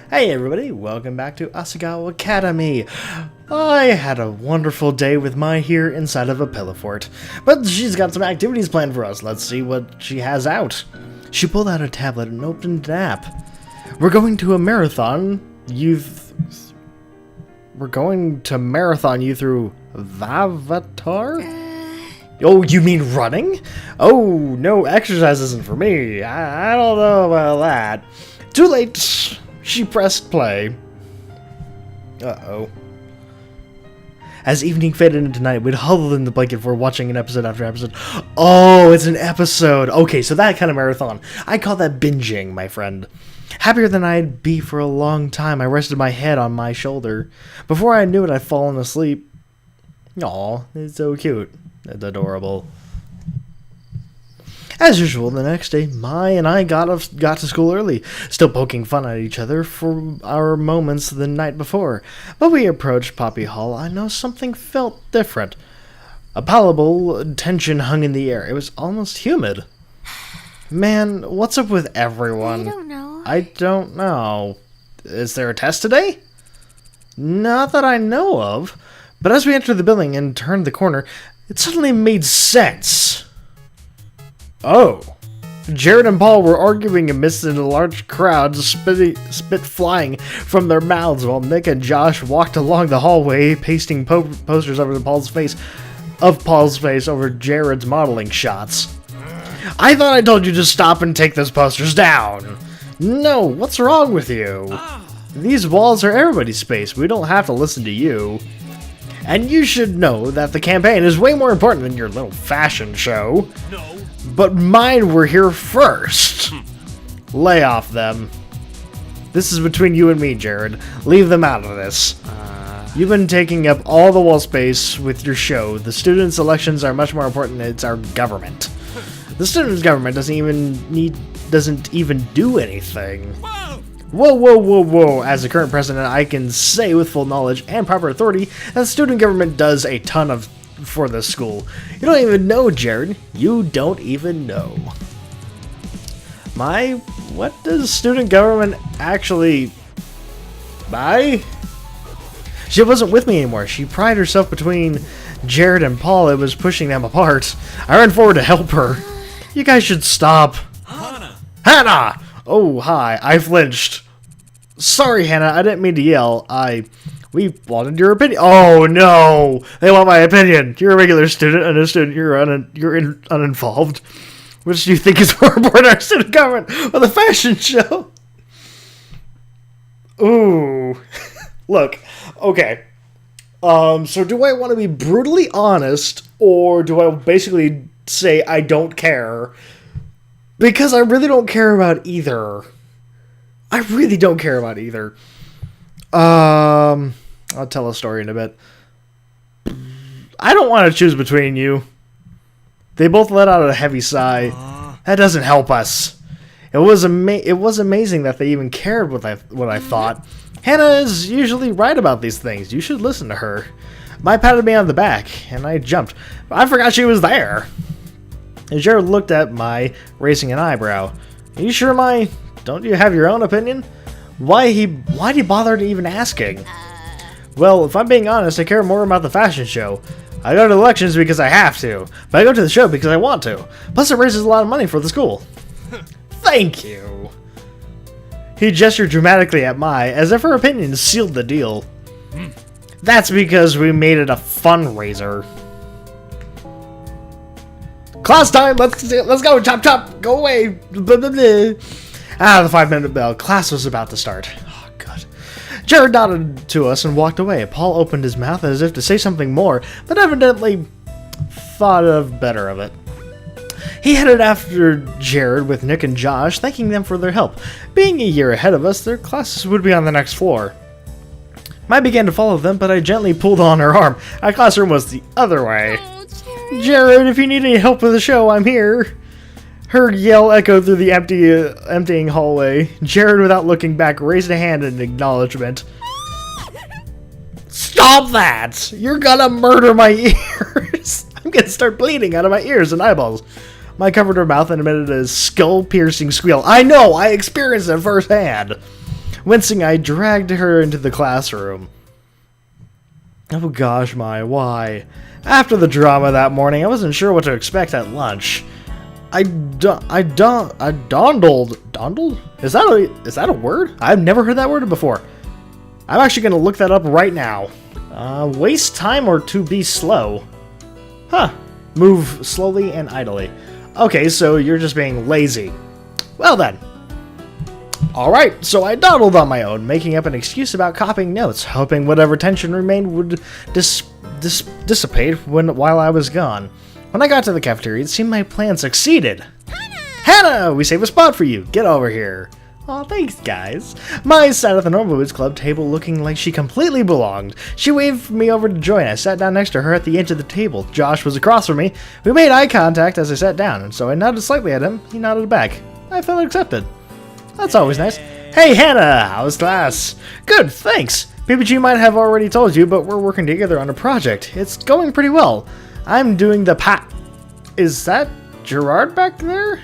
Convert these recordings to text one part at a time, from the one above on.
Hey everybody, welcome back to Asagao Academy. I had a wonderful day with Mai here inside of a pillow fort, but she's got some activities planned for us. Let's see what she has out. She pulled out a tablet and opened an app. We're going to marathon you through Vavatar? Oh, you mean running? Oh, no, exercise isn't for me. I don't know about that. Too late. She pressed play. Uh-oh. As evening faded into night, we'd huddled in the blanket for watching an episode after episode. Oh, it's an episode. Okay, so that kind of marathon. I call that binging, my friend. Happier than I'd be for a long time, I rested my head on my shoulder. Before I knew it, I'd fallen asleep. Aw, it's so cute. It's adorable. As usual, the next day, Mai and I got to school early, still poking fun at each other for our moments the night before. But we approached Poppy Hall. I know something felt different. A palpable tension hung in the air. It was almost humid. Man, what's up with everyone? I don't know. Is there a test today? Not that I know of. But as we entered the building and turned the corner, it suddenly made sense. Oh. Jared and Paul were arguing amidst a large crowd, spit flying from their mouths, while Nick and Josh walked along the hallway, pasting posters over Paul's face over Jared's modeling shots. I thought I told you to stop and take those posters down. No, what's wrong with you? These walls are everybody's space. We don't have to listen to you. And you should know that the campaign is way more important than your little fashion show. No. But mine were here first. Lay off them. This is between you and me, Jared. Leave them out of this. You've been taking up all the wall space with your show. The students' elections are much more important. It's our government. The students' government doesn't even do anything. Whoa. As the current president, I can say with full knowledge and proper authority that the student government does a ton for the school. You don't even know, Jared. You don't even know. What does student government actually buy? She wasn't with me anymore. She pried herself between Jared and Paul. It was pushing them apart. I ran forward to help her. You guys should stop. Hannah! Oh, hi. I flinched. Sorry, Hannah. I didn't mean to yell. We wanted your opinion. Oh, no. They want my opinion. You're a regular student and a student. You're uninvolved. Which do you think is more important, our student government or the fashion show? Ooh. Look. Okay. So do I want to be brutally honest, or do I basically say I don't care? Because I really don't care about either. I really don't care about either. I'll tell a story in a bit. I don't want to choose between you. They both let out a heavy sigh. That doesn't help us. It was amazing that they even cared what I thought. Hannah is usually right about these things. You should listen to her. Mai patted me on the back, and I jumped. I forgot she was there. And Jared looked at Mai, raising an eyebrow. Are you sure, Mai? Don't you have your own opinion? Why'd he bother to even asking? Well, if I'm being honest, I care more about the fashion show. I go to elections because I have to, but I go to the show because I want to. Plus, it raises a lot of money for the school. Thank you. He gestured dramatically at Mai, as if her opinion sealed the deal. That's because we made it a fundraiser. Class time! Let's go! Chop! Go away! Blah, blah, blah. The 5-minute bell. Class was about to start. Oh, God. Jared nodded to us and walked away. Paul opened his mouth as if to say something more, but evidently thought better of it. He headed after Jared with Nick and Josh, thanking them for their help. Being a year ahead of us, their classes would be on the next floor. Mai began to follow them, but I gently pulled on her arm. Our classroom was the other way. Jared, if you need any help with the show, I'm here. Her yell echoed through the emptying hallway. Jared, without looking back, raised a hand in acknowledgement. Stop that! You're gonna murder my ears! I'm gonna start bleeding out of my ears and eyeballs. Mai covered her mouth and emitted a skull-piercing squeal. I know! I experienced it firsthand! Wincing, I dragged her into the classroom. Oh gosh, why? After the drama that morning, I wasn't sure what to expect at lunch. I dondled. Dondled? Is that a word? I've never heard that word before. I'm actually gonna look that up right now. Waste time or to be slow? Huh. Move slowly and idly. Okay, so you're just being lazy. Well then. Alright, so I dawdled on my own, making up an excuse about copying notes, hoping whatever tension remained would dissipate while I was gone. When I got to the cafeteria, it seemed my plan succeeded. Hannah! We saved a spot for you! Get over here! Aw, thanks, guys. Mai sat at the Normal Boots Club table looking like she completely belonged. She waved me over to join. I sat down next to her at the edge of the table. Josh was across from me. We made eye contact as I sat down, and so I nodded slightly at him. He nodded back. I felt accepted. That's always nice. Hey, Hannah! How's class? Good, thanks. PPG might have already told you, but we're working together on a project. It's going pretty well. I'm doing the Is that Gerard back there?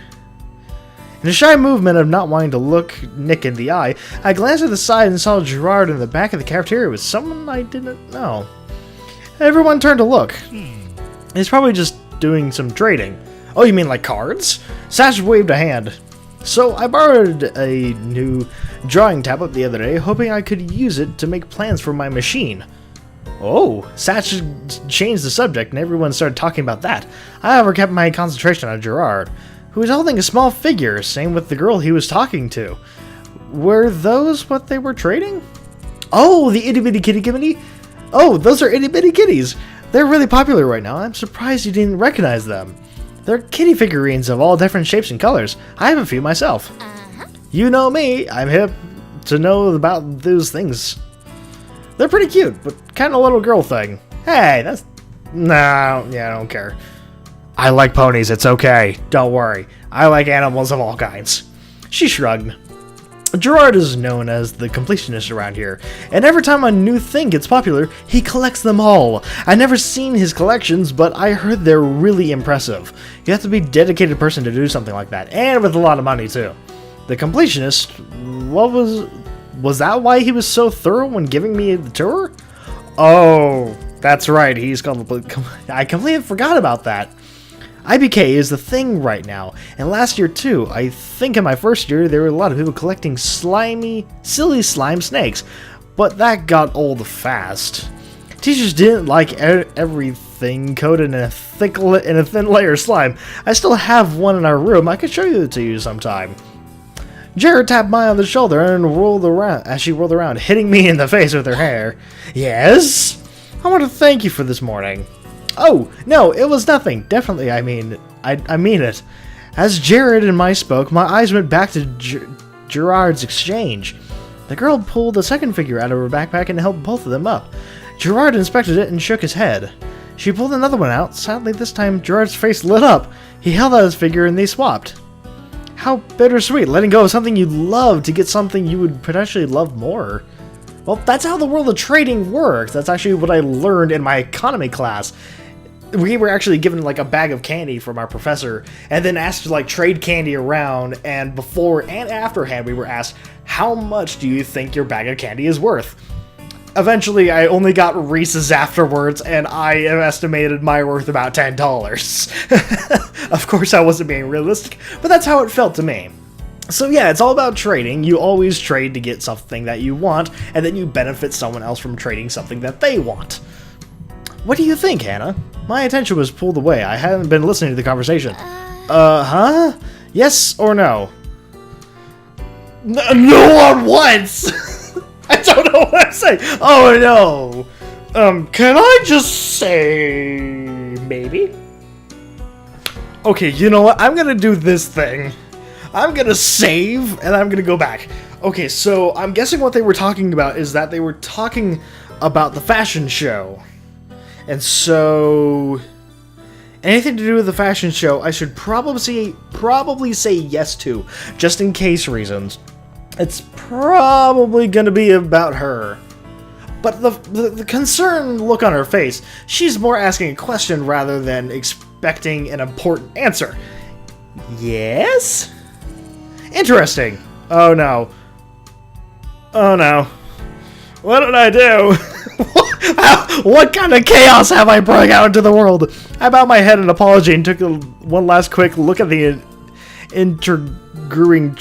In a shy movement of not wanting to look Nick in the eye, I glanced at the side and saw Gerard in the back of the cafeteria with someone I didn't know. Everyone turned to look. He's probably just doing some trading. Oh, you mean like cards? Sash waved a hand. So I borrowed a new drawing tablet the other day, hoping I could use it to make plans for my machine. Oh, Satch changed the subject and everyone started talking about that. I however kept my concentration on Gerard, who was holding a small figure, same with the girl he was talking to. Were those what they were trading? Oh, the itty bitty kitty kitty? Oh, those are itty bitty kitties. They're really popular right now. I'm surprised you didn't recognize them. They're kitty figurines of all different shapes and colors. I have a few myself. You know me, I'm hip to know about those things. They're pretty cute, but kind of little girl thing. Hey, that's... No, yeah, I don't care. I like ponies, it's okay. Don't worry. I like animals of all kinds. She shrugged. Gerard is known as the completionist around here, and every time a new thing gets popular, he collects them all. I've never seen his collections, but I heard they're really impressive. You have to be a dedicated person to do something like that, and with a lot of money too. The completionist, was that why he was so thorough when giving me the tour? Oh, that's right, I completely forgot about that. IBK is the thing right now, and last year too. I think in my first year there were a lot of people collecting silly slime snakes, but that got old fast. Teachers didn't like everything coated in a thin layer of slime. I still have one in our room. I could show it to you sometime. Jared tapped Mai on the shoulder and rolled around as she rolled around, hitting me in the face with her hair. Yes? I want to thank you for this morning. Oh, no, it was nothing. Definitely, I mean it. As Jared and Mai spoke, my eyes went back to Gerard's exchange. The girl pulled a second figure out of her backpack and held both of them up. Gerard inspected it and shook his head. She pulled another one out. Sadly, this time, Gerard's face lit up. He held out his figure and they swapped. How bittersweet, letting go of something you love to get something you would potentially love more. Well, that's how the world of trading works. That's actually what I learned in my economy class. We were actually given like a bag of candy from our professor and then asked to like trade candy around, and before and afterhand we were asked, how much do you think your bag of candy is worth? Eventually I only got Reese's afterwards and I estimated my worth about $10. Of course I wasn't being realistic, but that's how it felt to me. So yeah, it's all about trading. You always trade to get something that you want, and then you benefit someone else from trading something that they want. What do you think, Hannah? My attention was pulled away. I hadn't been listening to the conversation. Huh? Yes or no? No on what? I don't know what I'm saying. Oh no. Can I just say maybe? Okay, you know what? I'm gonna do this thing. I'm gonna save, and I'm gonna go back. Okay, so I'm guessing what they were talking about is that they were talking about the fashion show. And so, anything to do with the fashion show, I should probably say yes to, just in case reasons. It's probably gonna be about her. But the concerned look on her face, she's more asking a question rather than expecting an important answer. Yes? Interesting. Oh no. Oh no. What did I do? What kind of chaos have I brought out into the world? I bowed my head in apology and took one last quick look at the intriguing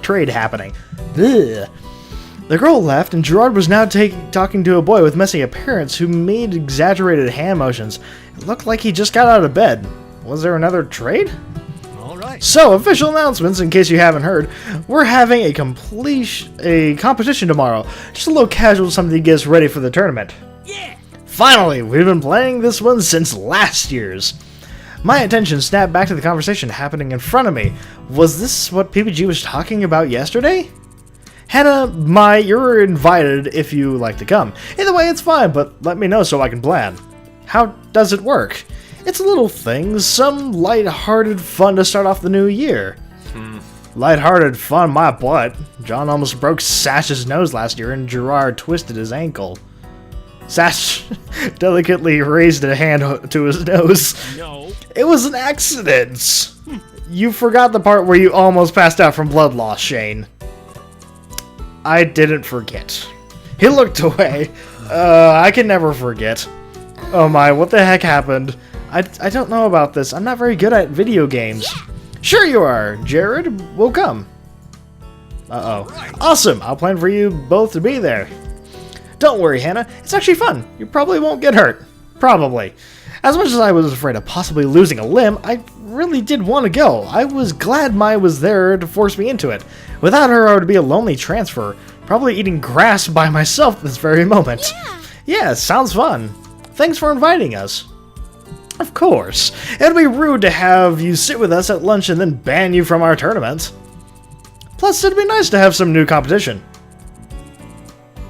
trade happening. Ugh. The girl left, and Gerard was now talking to a boy with messy appearance who made exaggerated hand motions. It looked like he just got out of bed. Was there another trade? Alright. So, official announcements, in case you haven't heard. We're having a competition tomorrow. Just a little casual something to get us ready for the tournament. Yeah! Finally, we've been planning this one since last year's. My attention snapped back to the conversation happening in front of me. Was this what PPG was talking about yesterday? Hannah, you're invited if you like to come. Either way, it's fine, but let me know so I can plan. How does it work? It's little things, some light-hearted fun to start off the new year. Light-hearted fun, my butt. John almost broke Sash's nose last year and Gerard twisted his ankle. Sash delicately raised a hand to his nose. No. It was an accident. You forgot the part where you almost passed out from blood loss, Shane. I didn't forget. He looked away. I can never forget. Oh my, what the heck happened? I don't know about this. I'm not very good at video games. Sure you are. Jared, we'll come. Uh-oh. Awesome. I'll plan for you both to be there. Don't worry, Hannah. It's actually fun. You probably won't get hurt. Probably. As much as I was afraid of possibly losing a limb, I really did want to go. I was glad Mai was there to force me into it. Without her, I would be a lonely transfer, probably eating grass by myself this very moment. Yeah, sounds fun. Thanks for inviting us. Of course. It'd be rude to have you sit with us at lunch and then ban you from our tournament. Plus, it'd be nice to have some new competition.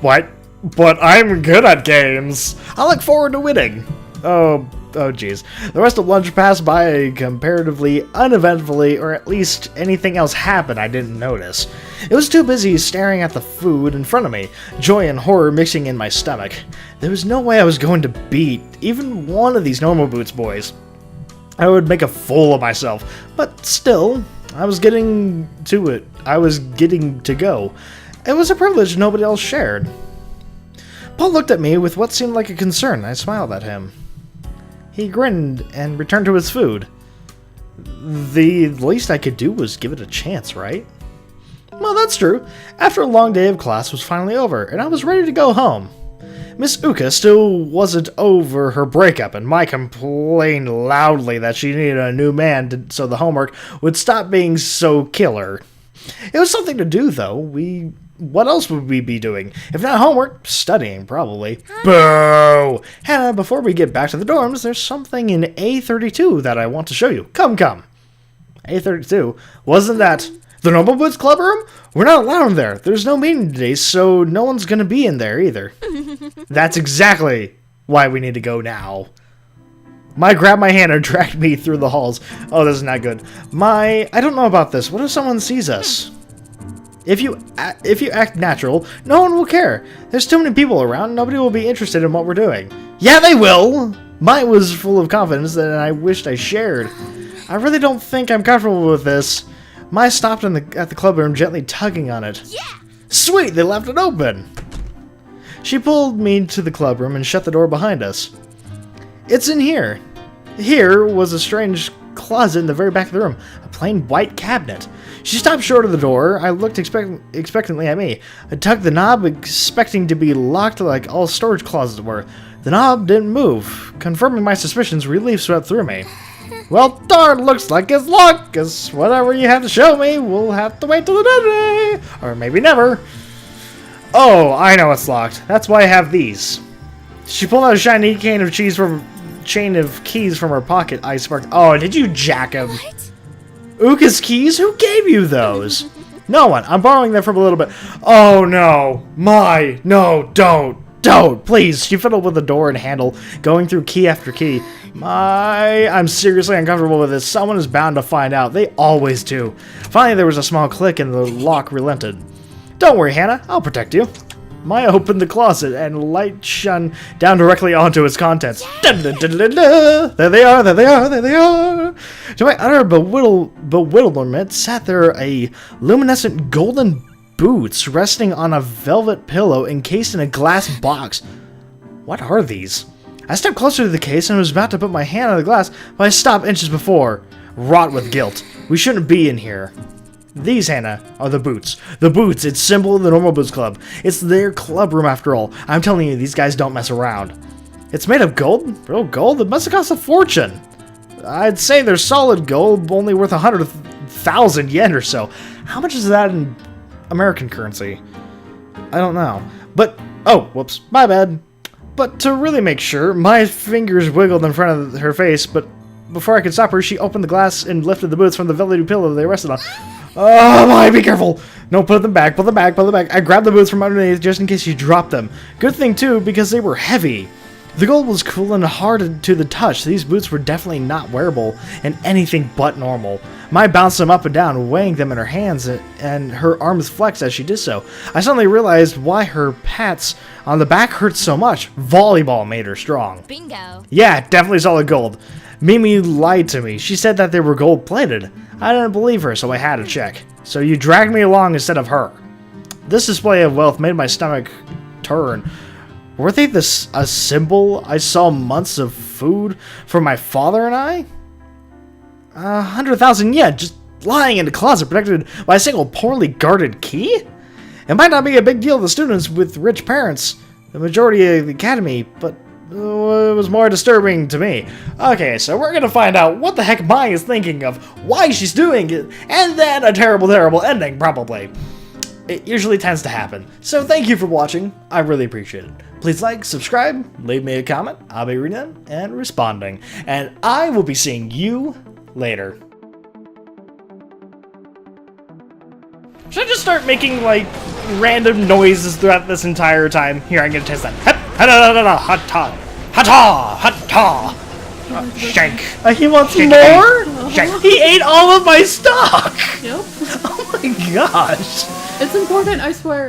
What? But I'm good at games. I look forward to winning. Oh geez. The rest of lunch passed by comparatively uneventfully, or at least anything else happened I didn't notice. It was too busy staring at the food in front of me, joy and horror mixing in my stomach. There was no way I was going to beat even one of these normal boots boys. I would make a fool of myself, but still, I was getting to it. I was getting to go. It was a privilege nobody else shared. Paul looked at me with what seemed like a concern. I smiled at him. He grinned and returned to his food. The least I could do was give it a chance, right? Well, that's true. After a long day of class was finally over, and I was ready to go home. Miss Uka still wasn't over her breakup, and Mai complained loudly that she needed a new man so the homework would stop being so killer. It was something to do, though. What else would we be doing? If not homework, studying, probably. Boo! Hannah, before we get back to the dorms, there's something in A32 that I want to show you. Come. A32? Wasn't that the Noble Boots Club room? We're not allowed in there. There's no meeting today, so no one's gonna be in there either. That's exactly why we need to go now. Mai grabbed my hand and dragged me through the halls. Oh, this is not good. I don't know about this. What if someone sees us? If you act natural, no one will care. There's too many people around, nobody will be interested in what we're doing. Yeah, they will! Mai was full of confidence that I wished I shared. I really don't think I'm comfortable with this. Mai stopped at the club room, gently tugging on it. Yeah! Sweet, they left it open! She pulled me to the club room and shut the door behind us. It's in here. Here was a strange closet in the very back of the room, a plain white cabinet. She stopped short of the door. I looked expectantly at me. I tugged the knob, expecting to be locked like all storage closets were. The knob didn't move. Confirming my suspicions, relief swept through me. Well, darn, looks like it's locked, because whatever you have to show me, we'll have to wait till the day. Or maybe never. Oh, I know it's locked. That's why I have these. She pulled out a shiny chain of keys from her pocket. I sparked. Oh, did you jack him? What? Uka's keys? Who gave you those? No one. I'm borrowing them for a little bit. Oh no. No, don't. Please. She fiddled with the door and handle, going through key after key. I'm seriously uncomfortable with this. Someone is bound to find out. They always do. Finally, there was a small click and the lock relented. Don't worry, Hannah. I'll protect you. Maya opened the closet and light shone down directly onto its contents. Dun, dun, dun, dun, dun. There they are. To my utter bewilderment, sat there a luminescent golden boots resting on a velvet pillow encased in a glass box. What are these? I stepped closer to the case and was about to put my hand on the glass, but I stopped inches before, wrought with guilt. We shouldn't be in here. These, Hannah, are the boots. The boots, it's symbol of the Normal Boots Club. It's their club room after all. I'm telling you, these guys don't mess around. It's made of gold? Real gold? It must have cost a fortune. I'd say they're solid gold, only worth 100,000 yen or so. How much is that in American currency? I don't know. But, oh, whoops, my bad. But to really make sure, my fingers wiggled in front of her face, but before I could stop her, she opened the glass and lifted the boots from the velvety pillow they rested on. Oh my, be careful! No, put them back, put them back, put them back. I grabbed the boots from underneath just in case she dropped them. Good thing too, because they were heavy. The gold was cool and hard to the touch. These boots were definitely not wearable and anything but normal. Mai bounced them up and down, weighing them in her hands, and her arms flexed as she did so. I suddenly realized why her pats on the back hurt so much. Volleyball made her strong. Bingo. Yeah, definitely solid gold. Mimi lied to me. She said that they were gold-plated. I didn't believe her, so I had to check. So you dragged me along instead of her. This display of wealth made my stomach turn. Were they a symbol I saw months of food for my father and I? 100,000 yen, just lying in a closet protected by a single poorly guarded key? It might not be a big deal to students with rich parents, the majority of the academy, but it was more disturbing to me. Okay, so we're gonna find out what the heck Mai is thinking of, why she's doing it, and then a terrible, terrible ending, probably. It usually tends to happen. So thank you for watching. I really appreciate it. Please like, subscribe, leave me a comment. I'll be reading them and responding. And I will be seeing you later. Should I just start making, like, random noises throughout this entire time? Here, I'm gonna test that. Ha-ta, ha-ta, ha-ta. Shank. He wants Shank. more? Shank. He ate all of my stock! Yep. Oh my gosh. It's important, I swear.